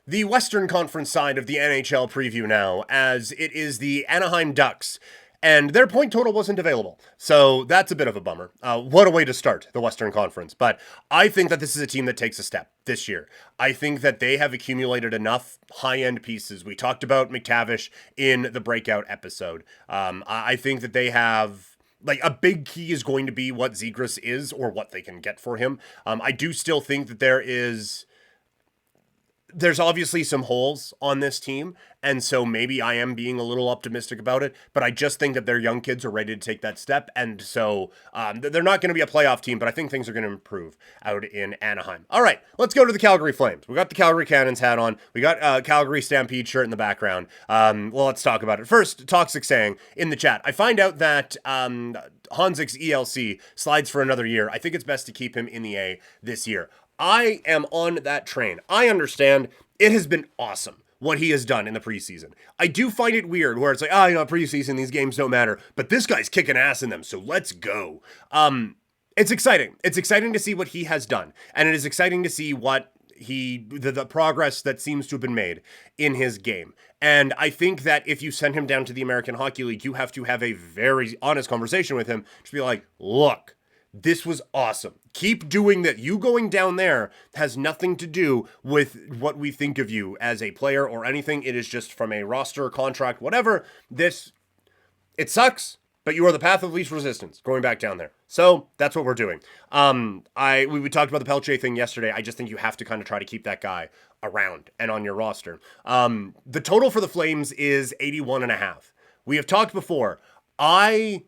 the Western Conference side of the NHL preview now, as it is the Anaheim Ducks, and their point total wasn't available. So that's a bit of a bummer. What a way to start the Western Conference. But I think that this is a team that takes a step this year. I think that they have accumulated enough high-end pieces. We talked about McTavish in the breakout episode. I think that they have... Like, a big key is going to be what Zegras is or what they can get for him. I do still think that there's obviously some holes on this team, and so maybe I am being a little optimistic about it, but I just think that their young kids are ready to take that step, and so they're not going to be a playoff team, but I think things are going to improve out in Anaheim. All right, let's go to the Calgary Flames. We got the Calgary Cannons hat on. We got Calgary Stampede shirt in the background. Well, let's talk about it. First, Toxic saying in the chat, I find out that Hansik's ELC slides for another year. I think it's best to keep him in the A this year. I am on that train. I understand it has been awesome what he has done in the preseason. I do find it weird where it's like, preseason, these games don't matter, but this guy's kicking ass in them, so let's go. It's exciting. It's exciting to see what he has done, and it is exciting to see what the progress that seems to have been made in his game. And I think that if you send him down to the American Hockey League, you have to have a very honest conversation with him to be like, look, this was awesome. Keep doing that. You going down there has nothing to do with what we think of you as a player or anything. It is just from a roster, contract, whatever. It sucks, but you are the path of least resistance going back down there. So that's what we're doing. We talked about the Pelche thing yesterday. I just think you have to kind of try to keep that guy around and on your roster. The total for the Flames is 81.5. We have talked before. I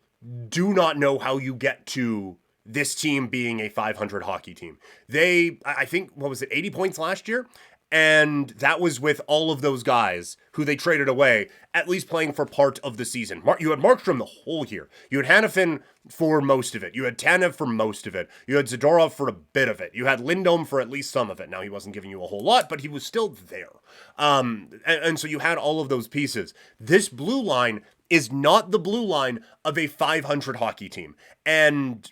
do not know how you get to this team being a 500 hockey team. I think, 80 points last year? And that was with all of those guys who they traded away, at least playing for part of the season. You had Markstrom the whole year. You had Hanifin for most of it. You had Tanev for most of it. You had Zadorov for a bit of it. You had Lindholm for at least some of it. Now, he wasn't giving you a whole lot, but he was still there. And so you had all of those pieces. This blue line is not the blue line of a 500 hockey team. And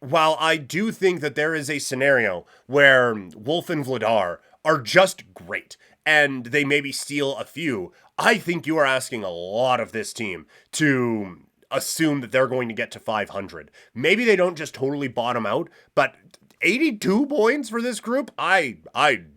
while I do think that there is a scenario where Wolf and Vladar are just great, and they maybe steal a few, I think you are asking a lot of this team to assume that they're going to get to 500. Maybe they don't just totally bottom out, but 82 points for this group? I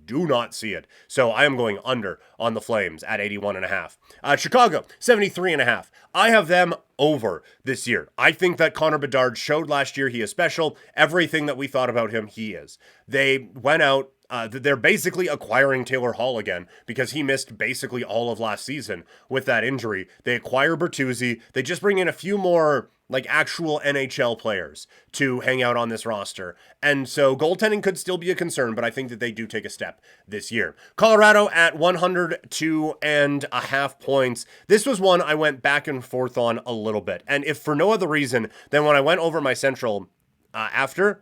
do not see it. So I am going under on the Flames at 81.5. Chicago, 73.5. I have them over this year. I think that Connor Bedard showed last year he is special. Everything that we thought about him, he is. They went out. They're basically acquiring Taylor Hall again because he missed basically all of last season with that injury. They acquire Bertuzzi. They just bring in a few more actual NHL players to hang out on this roster. And so goaltending could still be a concern, but I think that they do take a step this year. Colorado at 102.5 points. This was one I went back and forth on a little bit. And if for no other reason than when I went over my Central after,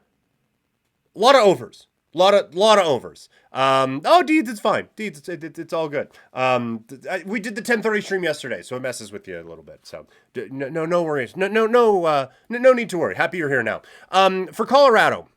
a lot of overs. Lot of overs. Deeds, it's fine. Deeds, it's all good. We did the 10:30 stream yesterday, so it messes with you a little bit. So no worries. No need to worry. Happy you're here now. For Colorado,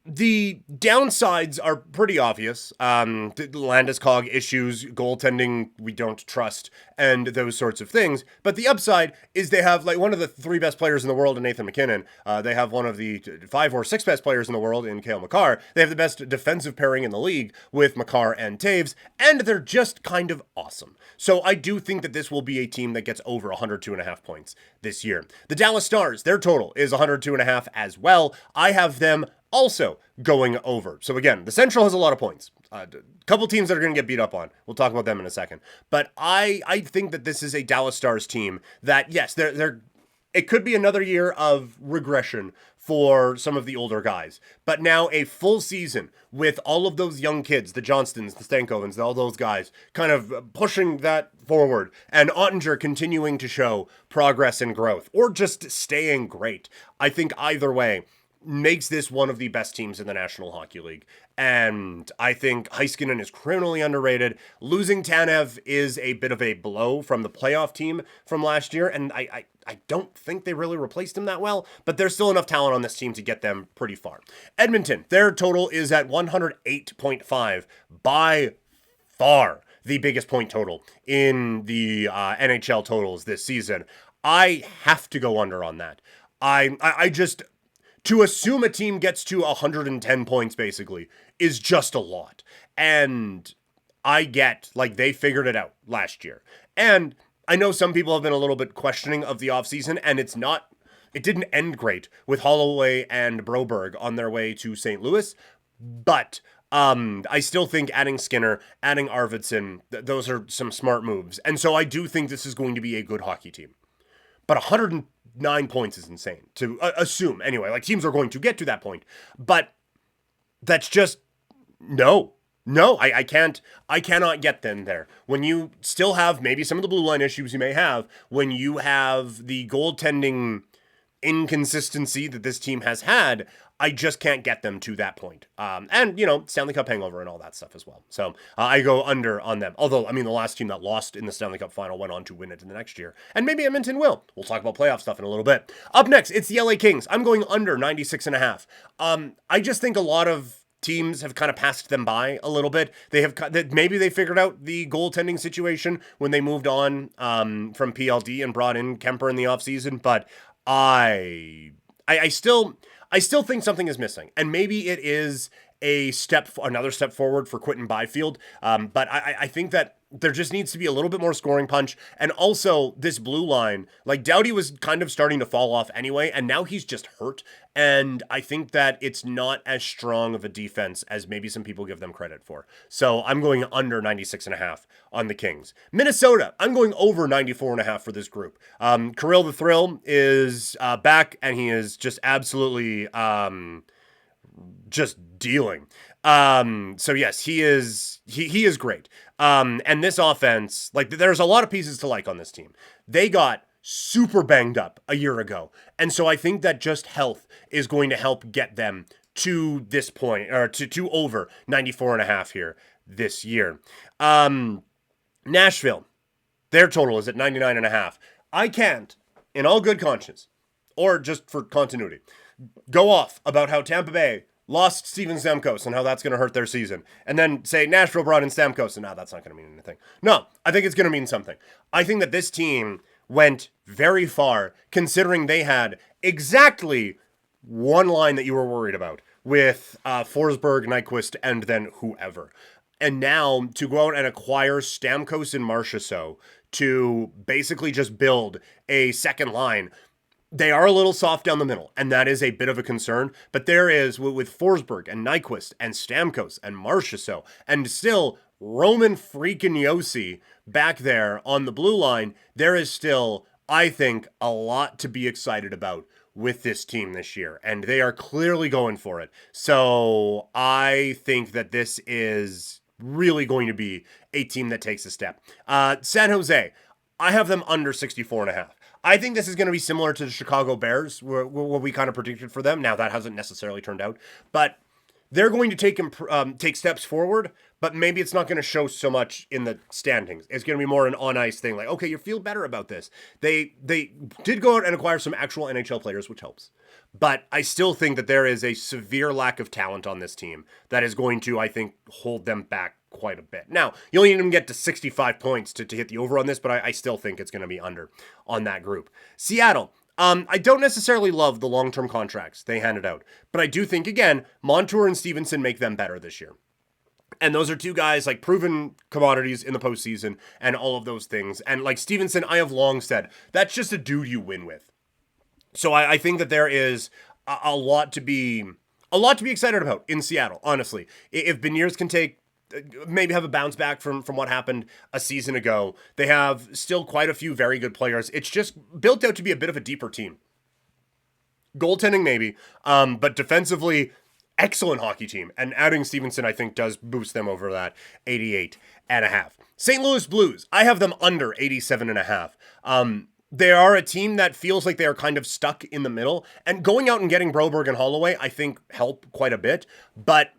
the downsides are pretty obvious. The Landeskog issues, goaltending we don't trust, and those sorts of things. But the upside is they have one of the 3 best players in the world in Nathan McKinnon. They have one of the 5 or 6 best players in the world in Cale Makar. They have the best defensive pairing in the league with Makar and Taves, and they're just kind of awesome. So I do think that this will be a team that gets over 102.5 points this year. The Dallas Stars, their total is 102.5 as well. I have them also going over. So again, the Central has a lot of points. A couple teams that are going to get beat up on. We'll talk about them in a second. But I think that this is a Dallas Stars team that, yes, it could be another year of regression for some of the older guys. But now a full season with all of those young kids, the Johnstons, the Stankovens, all those guys, kind of pushing that forward, and Ottinger continuing to show progress and growth, or just staying great. I think either way makes this one of the best teams in the National Hockey League. And I think Heiskanen is criminally underrated. Losing Tanev is a bit of a blow from the playoff team from last year. And I don't think they really replaced him that well, but there's still enough talent on this team to get them pretty far. Edmonton, their total is at 108.5, by far the biggest point total in the NHL totals this season. I have to go under on that. I just, to assume a team gets to 110 points basically is just a lot. And I get, like, they figured it out last year. And I know some people have been a little bit questioning of the offseason, and it didn't end great with Holloway and Broberg on their way to St. Louis, but I still think adding Skinner, adding Arvidsson, those are some smart moves. And so I do think this is going to be a good hockey team. But 109 points is insane to assume. Anyway, like, teams are going to get to that point. But that's just, no, I cannot get them there. When you still have maybe some of the blue line issues you may have, when you have the goaltending inconsistency that this team has had, I just can't get them to that point. And, Stanley Cup hangover and all that stuff as well. So I go under on them. Although, the last team that lost in the Stanley Cup final went on to win it in the next year. And maybe Edmonton will. We'll talk about playoff stuff in a little bit. Up next, it's the LA Kings. I'm going under 96.5. I just think a lot of teams have kind of passed them by a little bit. Maybe they figured out the goaltending situation when they moved on from PLD and brought in Kemper in the offseason, but I still think something is missing, and maybe it is another step forward for Quinton Byfield. But I think that there just needs to be a little bit more scoring punch, and also this blue line, like, Doughty was kind of starting to fall off anyway, and now he's just hurt. And I think that it's not as strong of a defense as maybe some people give them credit for. So I'm going under 96.5 on the Kings. Minnesota, I'm going over 94.5 for this group. Kirill the Thrill is back, and he is just absolutely just dealing. So yes, he is great. And this offense, like, there's a lot of pieces to like on this team. They got super banged up a year ago. And so I think that just health is going to help get them to this point, or to over 94.5 here this year. Nashville, their total is at 99.5. I can't, in all good conscience, or just for continuity, go off about how Tampa Bay lost Steven Stamkos and how that's going to hurt their season, and then say Nashville brought in Stamkos, and now that's not going to mean anything. No, I think it's going to mean something. I think that this team went very far, considering they had exactly one line that you were worried about with Forsberg, Nyquist, and then whoever. And now to go out and acquire Stamkos and Marchessault to basically just build a second line. They are a little soft down the middle, and that is a bit of a concern. But there is, with Forsberg and Nyquist and Stamkos and Marchessault, and still Roman freaking Yossi back there on the blue line, there is still, I think, a lot to be excited about with this team this year, and they are clearly going for it. So I think that this is really going to be a team that takes a step. San Jose, I have them under 64.5. I think this is going to be similar to the Chicago Bears, what we kind of predicted for them. Now, that hasn't necessarily turned out, but they're going to take steps forward, but maybe it's not going to show so much in the standings. It's going to be more an on-ice thing, like, okay, you feel better about this. They did go out and acquire some actual NHL players, which helps. But I still think that there is a severe lack of talent on this team that is going to, I think, hold them back quite a bit. Now, you only need them to get to 65 points to hit the over on this, but I still think it's going to be under on that group. Seattle, I don't necessarily love the long-term contracts they handed out, but I do think, again, Montour and Stevenson make them better this year. And those are two guys, like, proven commodities in the postseason and all of those things. And, like, Stevenson, I have long said, that's just a dude you win with. So I think that there is a lot to be excited about in Seattle, honestly. If Beniers can maybe have a bounce back from what happened a season ago, they have still quite a few very good players. It's just built out to be a bit of a deeper team. Goaltending, maybe, but defensively, excellent hockey team. And adding Stevenson, I think, does boost them over that 88.5. St. Louis Blues, I have them under 87.5. They are a team that feels like they are kind of stuck in the middle, and going out and getting Broberg and Holloway, I think, help quite a bit. But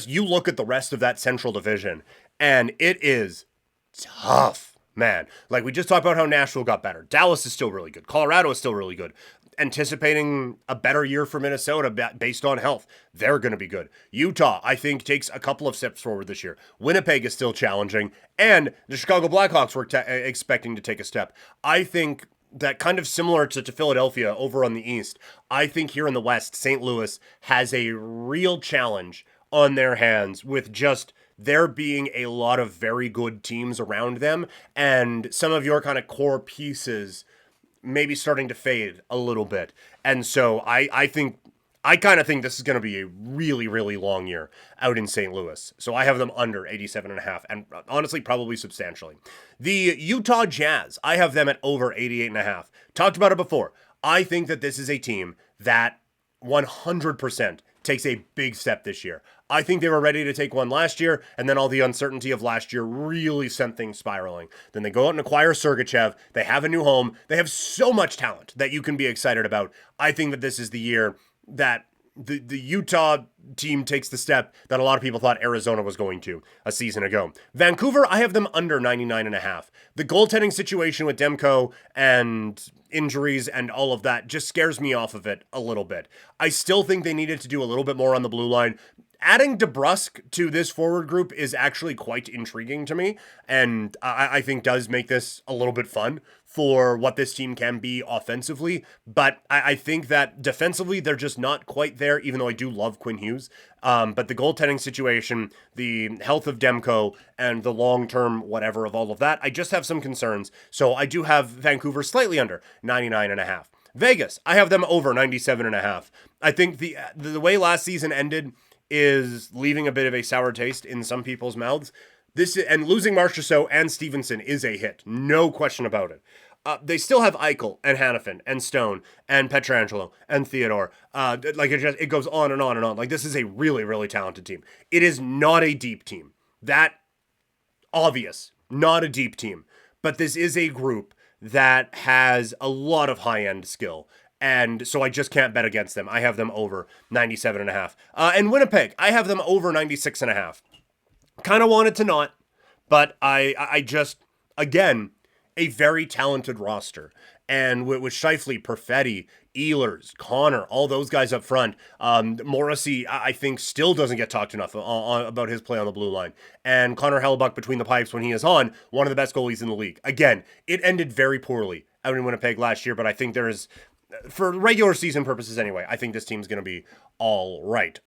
you look at the rest of that Central Division, and it is tough, man, like we just talked about how Nashville got better. Dallas is still really good. Colorado is still really good. Anticipating a better year for Minnesota based on health. They're going to be good. Utah, I think, takes a couple of steps forward this year. Winnipeg is still challenging, and the Chicago Blackhawks were expecting to take a step. I think that kind of similar to Philadelphia over on the East, I think here in the West, St. Louis has a real challenge on their hands with just there being a lot of very good teams around them and some of your kind of core pieces maybe starting to fade a little bit. And so I kind of think this is going to be a really, really long year out in St. Louis. So I have them under 87.5, and honestly, probably substantially. The Utah Jazz, I have them at over 88.5. Talked about it before. I think that this is a team that 100% takes a big step this year. I think they were ready to take one last year, and then all the uncertainty of last year really sent things spiraling. Then they go out and acquire Sergachev. They have a new home. They have so much talent that you can be excited about. I think that this is the year that the Utah team takes the step that a lot of people thought Arizona was going to a season ago. Vancouver, I have them under 99.5. The goaltending situation with Demko and injuries and all of that just scares me off of it a little bit. I still think they needed to do a little bit more on the blue line. Adding DeBrusk to this forward group is actually quite intriguing to me, and I think does make this a little bit fun for what this team can be offensively. But I think that defensively, they're just not quite there, even though I do love Quinn Hughes. But the goaltending situation, the health of Demko, and the long-term whatever of all of that, I just have some concerns. So I do have Vancouver slightly under 99.5. Vegas, I have them over 97.5. I think the way last season ended is leaving a bit of a sour taste in some people's mouths. And losing Marchessault and Stevenson is a hit, no question about it. They still have Eichel and Hannafin and Stone and Pietrangelo and Theodore. It goes on and on and on. Like, this is a really, really talented team. It is not a deep team. That obvious, not a deep team. But this is a group that has a lot of high-end skill. And so I just can't bet against them. I have them over 97.5. And Winnipeg, I have them over 96.5. Kind of wanted to not, but I just, again, a very talented roster. And with Scheifele, Perfetti, Ehlers, Connor, all those guys up front. Morrissey, I think, still doesn't get talked enough about his play on the blue line. And Connor Hellebuck between the pipes when he is on, one of the best goalies in the league. Again, it ended very poorly out in Winnipeg last year, but I think there is, for regular season purposes anyway, I think this team's going to be all right.